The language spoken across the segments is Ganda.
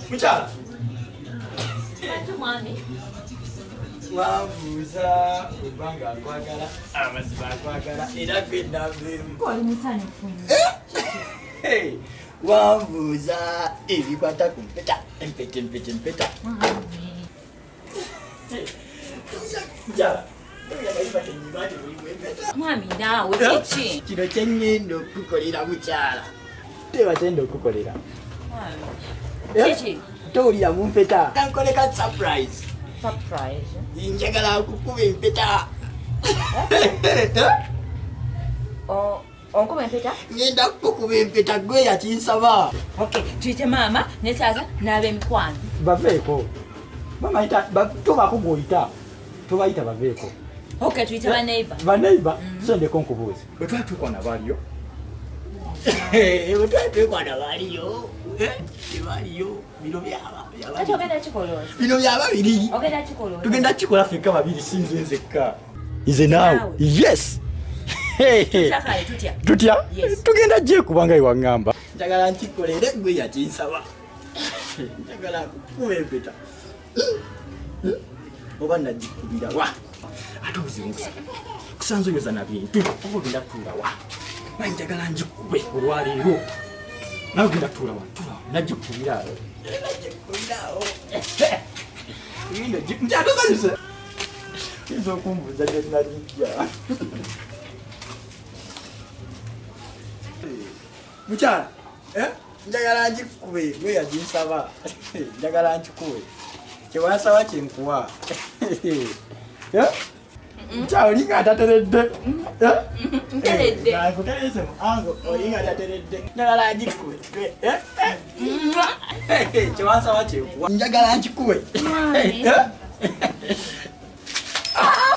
Muchala. Bantu mwami. Wabuuza kubanga akwagala amasiba akwagala era gwenda mbemu. Oli musanyufu. Wabuuza ebikwata ku mpeta empeta. Muchala. Mwami naawe kiki? Kino kye ngenda okukolera mukyala. Teba tenda okukolera. Mwami. Kiki? Towulira mu mpeta. Kankoleka surprise. Surprise. Njagala kukuba empeta. Onkuba empeta? Ngenda kukuba empeta gwe yakinsaba. Okay, tuyite maama ne saaza n'ab'emikwano. Baveeko. Mama ita tubako gw'oyita. Tubayita baveeko. Okay, tuyite baneighbor. Baneighbor, sondeko nkubuuze. Bwe twali tukwana baliyo. Bwe twali tukwana baliyo. Baliyo. Bino byaba. Kati ogenda kikola? Bino byaba biri. Ogenda kikola? Tugenda kikola ffekka babiri sinze nzekka. Nze naawe. Yes. Sakale tutya? Tutya? Yes. Tugenda gye kubanga iwangamba. Njagala nkikolere gwe yakinsaba. Njagala kukuba empeta. Oba nagikubira wa? Ate obuzibuza. Kusanze oyoza na bintu. Oba ogenda kutuula wa? Manyi njagala ngikube olwaleero. Nawe ogenda kutuula wa? Tuula wa? Nagikubira awo. Nagikubira awo. Nkyatosanyuse. Oyinza okumbuuza gye nalijja. Mukyala, njagala ngikube gwe yaginsaba. Njagala nkikube. Kyewansaba kyenkuwa. Mukyala olinga atateredde. Nteredde. Nakuterese mu ango olinga atateredde. Njagala ngikube. Kyewansaba kyenkuwa. Njagala nkikube.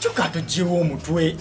Kyokka toggyewo omutwe.